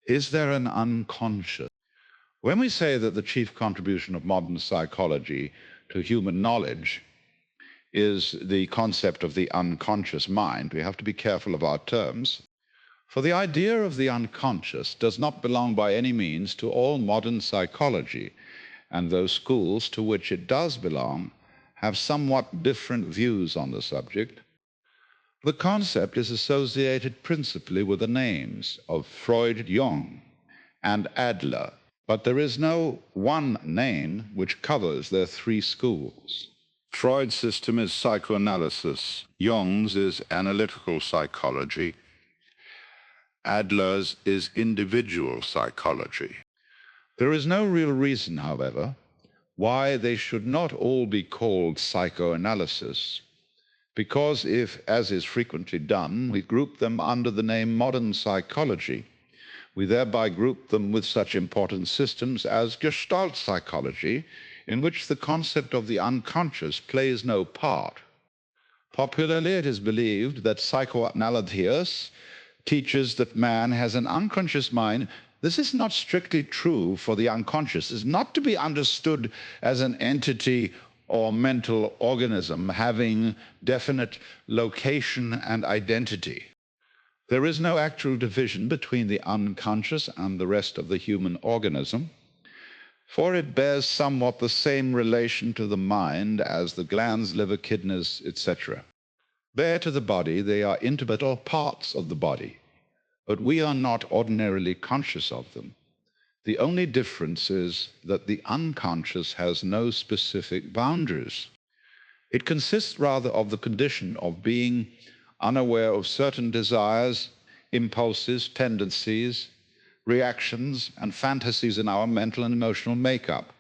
Is there an unconscious? When we say that the chief contribution of modern psychology to human knowledge is the concept of the unconscious mind, we have to be careful of our terms. For the idea of the unconscious does not belong by any means to all modern psychology, and those schools to which it does belong have somewhat different views on the subject. The concept is associated principally with the names of Freud, Jung, and Adler, but there is no one name which covers their three schools. Freud's system is psychoanalysis, Jung's is analytical psychology, Adler's is individual psychology. There is no real reason, however, why they should not all be called psychoanalysis, because if, as is frequently done, we group them under the name modern psychology, we thereby group them with such important systems as Gestalt psychology, in which the concept of the unconscious plays no part. Popularly, it is believed that psychoanalysis teaches that man has an unconscious mind. This is not strictly true, for the unconscious is not to be understood as an entity or mental organism having definite location and identity. There is no actual division between the unconscious and the rest of the human organism, for it bears somewhat the same relation to the mind as the glands, liver, kidneys, etc. Bare to the body, they are integral parts of the body, but we are not ordinarily conscious of them. The only difference is that the unconscious has no specific boundaries. It consists rather of the condition of being unaware of certain desires, impulses, tendencies, reactions, and fantasies in our mental and emotional makeup.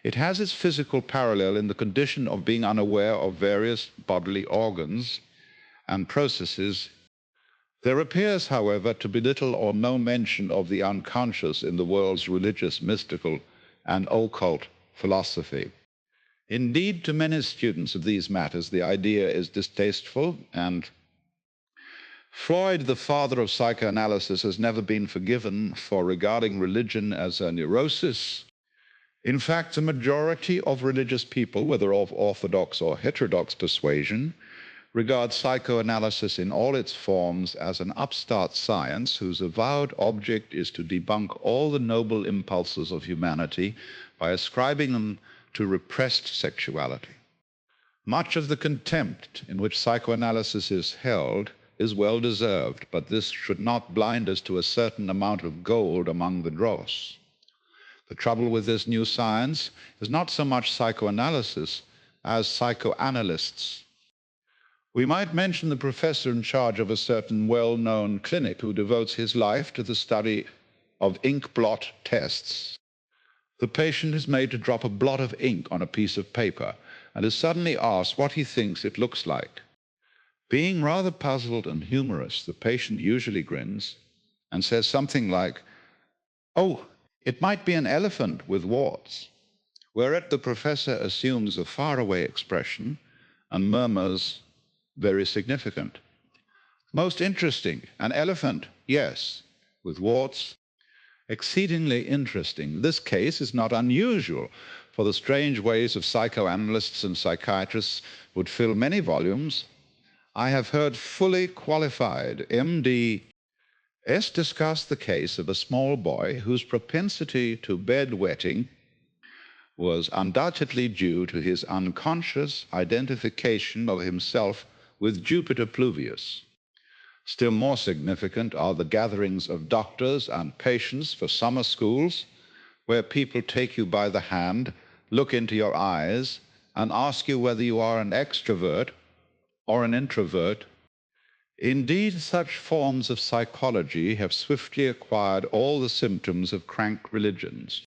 It has its physical parallel in the condition of being unaware of various bodily organs and processes. There appears, however, to be little or no mention of the unconscious in the world's religious, mystical, and occult philosophy. Indeed, to many students of these matters, the idea is distasteful, and Freud, the father of psychoanalysis, has never been forgiven for regarding religion as a neurosis. In fact, the majority of religious people, whether of orthodox or heterodox persuasion, regard psychoanalysis in all its forms as an upstart science whose avowed object is to debunk all the noble impulses of humanity by ascribing them to repressed sexuality. Much of the contempt in which psychoanalysis is held is well deserved, but this should not blind us to a certain amount of gold among the dross. The trouble with this new science is not so much psychoanalysis as psychoanalysts. We might mention the professor in charge of a certain well-known clinic who devotes his life to the study of ink blot tests. The patient is made to drop a blot of ink on a piece of paper and is suddenly asked what he thinks it looks like. Being rather puzzled and humorous, the patient usually grins and says something like, "Oh, it might be an elephant with warts," whereat the professor assumes a faraway expression and murmurs, "Very significant. Most interesting. An elephant? Yes. With warts? Exceedingly interesting. This case is not unusual, for the strange ways of psychoanalysts and psychiatrists would fill many volumes. I have heard fully qualified M.D.s discuss the case of a small boy whose propensity to bedwetting was undoubtedly due to his unconscious identification of himself with Jupiter Pluvius. Still more significant are the gatherings of doctors and patients for summer schools, where people take you by the hand, look into your eyes, and ask you whether you are an extrovert or an introvert. Indeed, such forms of psychology have swiftly acquired all the symptoms of crank religions.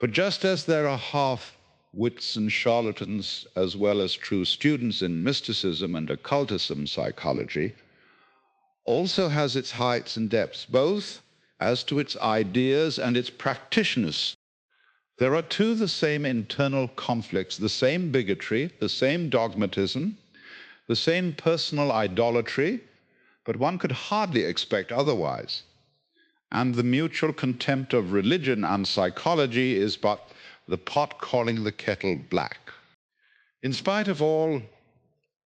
But just as there are half-wits and charlatans as well as true students in mysticism and occultism, psychology also has its heights and depths, both as to its ideas and its practitioners. There are too the same internal conflicts, the same bigotry, the same dogmatism, the same personal idolatry, but one could hardly expect otherwise. and the mutual contempt of religion and psychology is but the pot calling the kettle black. In spite of all,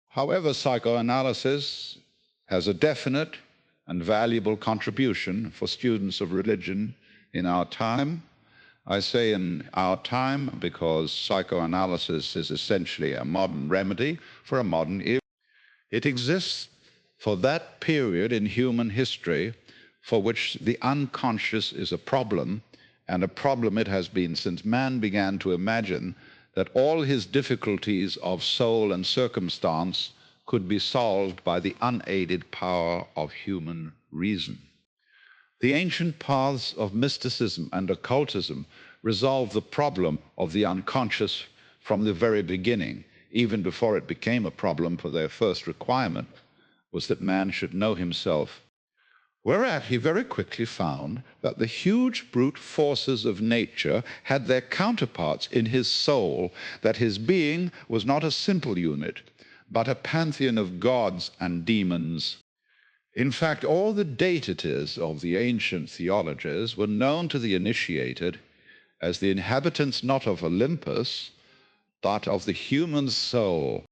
however, psychoanalysis has a definite and valuable contribution for students of religion in our time. I say in our time because psychoanalysis is essentially a modern remedy for a modern era. It exists for that period in human history for which the unconscious is a problem, and a problem it has been since man began to imagine that all his difficulties of soul and circumstance could be solved by the unaided power of human reason. The ancient paths of mysticism and occultism resolved the problem of the unconscious from the very beginning, even before it became a problem, for their first requirement was that man should know himself. Whereat he very quickly found that the huge brute forces of nature had their counterparts in his soul, that his being was not a simple unit, but a pantheon of gods and demons. In fact, all the deities of the ancient theologies were known to the initiated as the inhabitants not of Olympus, but of the human soul.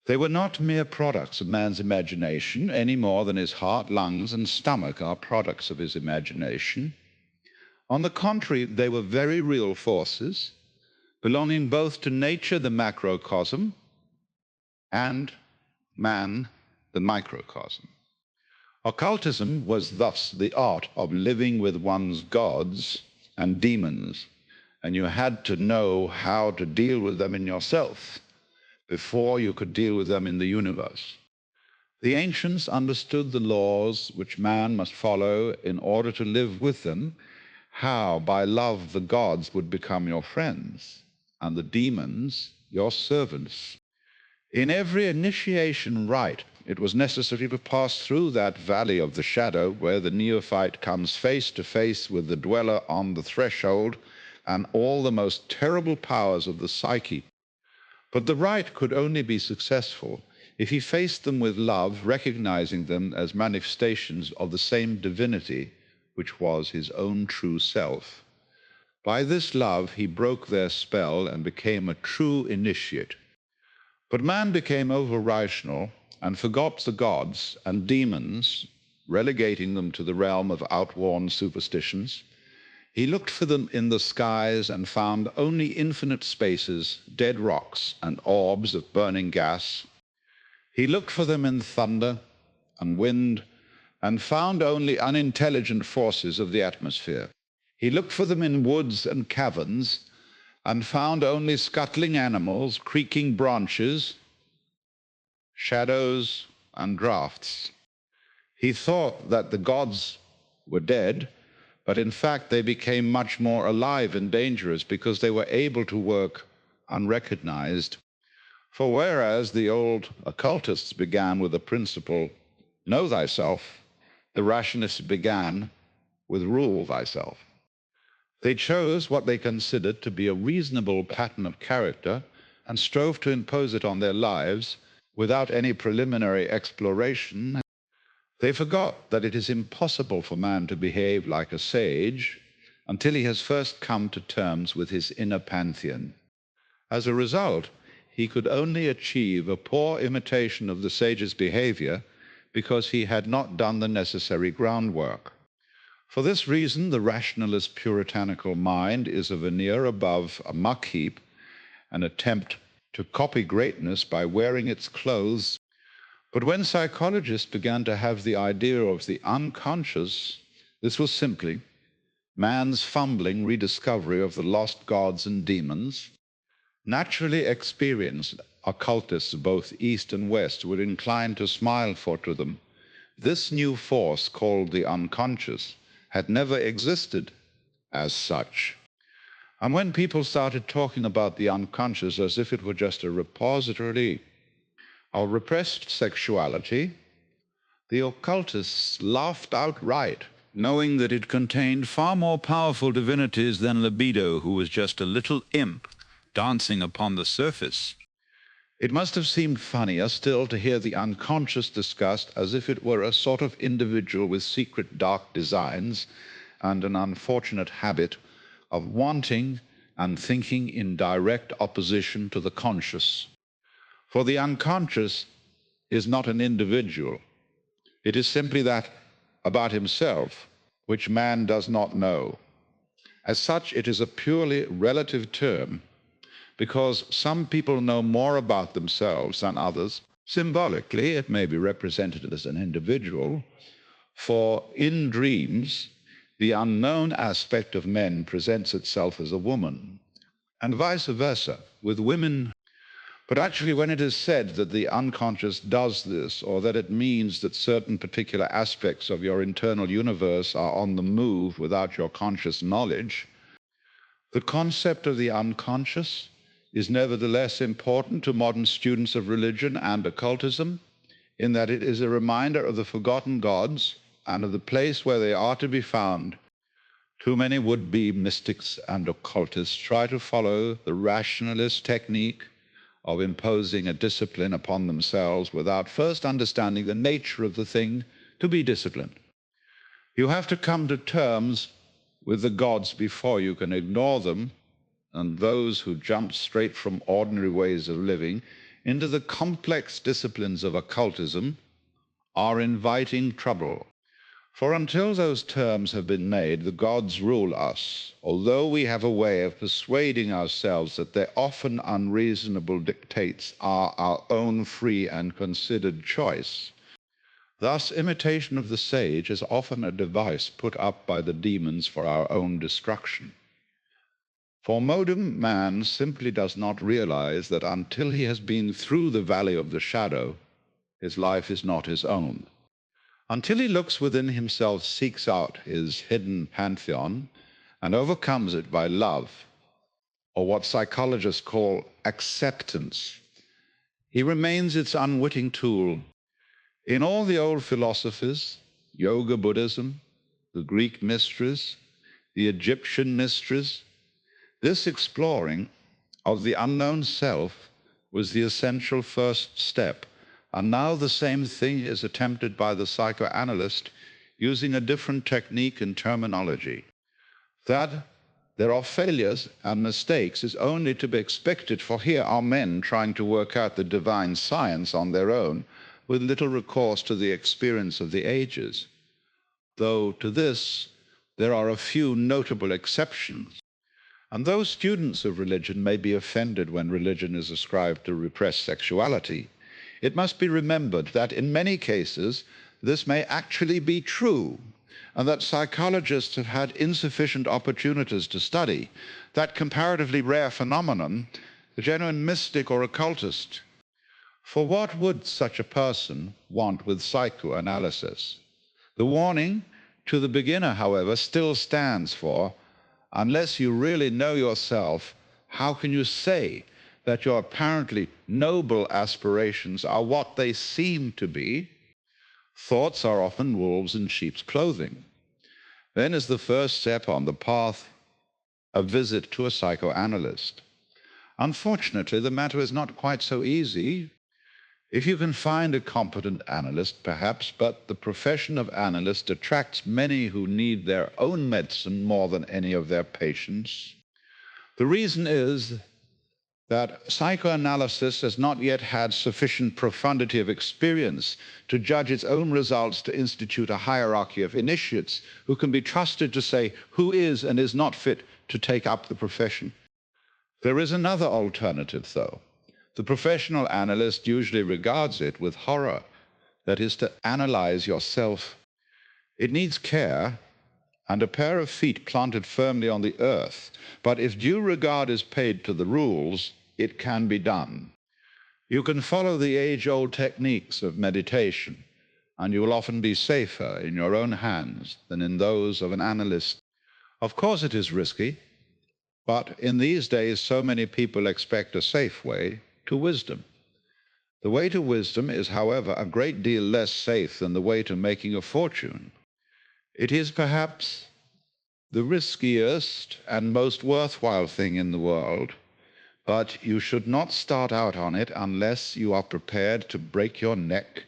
They were not mere products of man's imagination any more than his heart, lungs, and stomach are products of his imagination. On the contrary, they were very real forces, belonging both to nature, the macrocosm, and man, the microcosm. Occultism was thus the art of living with one's gods and demons, and you had to know how to deal with them in yourself before you could deal with them in the universe. The ancients understood the laws which man must follow in order to live with them, how by love the gods would become your friends and the demons your servants. In every initiation rite, it was necessary to pass through that valley of the shadow where the neophyte comes face to face with the dweller on the threshold and all the most terrible powers of the psyche. But the rite could only be successful if he faced them with love, recognizing them as manifestations of the same divinity which was his own true self. By this love, he broke their spell and became a true initiate. But man became over-rational and forgot the gods and demons, relegating them to the realm of outworn superstitions. He looked for them in the skies and found only infinite spaces, dead rocks, and orbs of burning gas. He looked for them in thunder and wind and found only unintelligent forces of the atmosphere. He looked for them in woods and caverns and found only scuttling animals, creaking branches, shadows, and drafts. He thought that the gods were dead, but in fact they became much more alive and dangerous because they were able to work unrecognized. For whereas the old occultists began with the principle, know thyself, the rationalists began with rule thyself. They chose what they considered to be a reasonable pattern of character and strove to impose it on their lives without any preliminary exploration. They forgot that it is impossible for man to behave like a sage until he has first come to terms with his inner pantheon. As a result, he could only achieve a poor imitation of the sage's behavior because he had not done the necessary groundwork. For this reason, the rationalist puritanical mind is a veneer above a muck heap, an attempt to copy greatness by wearing its clothes. But when psychologists began to have the idea of the unconscious, this was simply man's fumbling rediscovery of the lost gods and demons. Naturally experienced occultists, both East and West, would incline to smile to them. This new force called the unconscious had never existed as such. And when people started talking about the unconscious as if it were just a repository of repressed sexuality, the occultists laughed outright, knowing that it contained far more powerful divinities than libido, who was just a little imp dancing upon the surface. It must have seemed funnier still to hear the unconscious discussed as if it were a sort of individual with secret dark designs and an unfortunate habit of wanting and thinking in direct opposition to the conscious. For the unconscious is not an individual. It is simply that about himself which man does not know. As such, it is a purely relative term because some people know more about themselves than others. Symbolically, it may be represented as an individual, for in dreams, the unknown aspect of men presents itself as a woman, and vice versa with women. But actually, when it is said that the unconscious does this, or that it means that certain particular aspects of your internal universe are on the move without your conscious knowledge, the concept of the unconscious is nevertheless important to modern students of religion and occultism, in that it is a reminder of the forgotten gods and of the place where they are to be found. Too many would-be mystics and occultists try to follow the rationalist technique of imposing a discipline upon themselves without first understanding the nature of the thing to be disciplined. You have to come to terms with the gods before you can ignore them, and those who jump straight from ordinary ways of living into the complex disciplines of occultism are inviting trouble. For until those terms have been made, the gods rule us, although we have a way of persuading ourselves that their often unreasonable dictates are our own free and considered choice. Thus, imitation of the sage is often a device put up by the demons for our own destruction. For modern man simply does not realize that until he has been through the valley of the shadow, his life is not his own. Until he looks within himself, seeks out his hidden pantheon, and overcomes it by love, or what psychologists call acceptance, he remains its unwitting tool. In all the old philosophies, Yoga Buddhism, the Greek mysteries, the Egyptian mysteries, this exploring of the unknown self was the essential first step, and now the same thing is attempted by the psychoanalyst using a different technique and terminology. That there are failures and mistakes is only to be expected, for here are men trying to work out the divine science on their own with little recourse to the experience of the ages, though to this there are a few notable exceptions. And though students of religion may be offended when religion is ascribed to repressed sexuality, it must be remembered that in many cases this may actually be true, and that psychologists have had insufficient opportunities to study that comparatively rare phenomenon, the genuine mystic or occultist. For what would such a person want with psychoanalysis? The warning to the beginner, however, still stands for, unless you really know yourself, how can you say that your apparently noble aspirations are what they seem to be? Thoughts are often wolves in sheep's clothing. Then is the first step on the path a visit to a psychoanalyst. Unfortunately, the matter is not quite so easy. If you can find a competent analyst, perhaps, but the profession of analyst attracts many who need their own medicine more than any of their patients. The reason is that psychoanalysis has not yet had sufficient profundity of experience to judge its own results to institute a hierarchy of initiates who can be trusted to say who is and is not fit to take up the profession. There is another alternative, though. The professional analyst usually regards it with horror, that is, to analyze yourself. It needs care and a pair of feet planted firmly on the earth, but if due regard is paid to the rules, it can be done. You can follow the age-old techniques of meditation, and you will often be safer in your own hands than in those of an analyst. Of course it is risky, but in these days so many people expect a safe way to wisdom. The way to wisdom is, however, a great deal less safe than the way to making a fortune. It is perhaps the riskiest and most worthwhile thing in the world, But you should not start out on it unless you are prepared to break your neck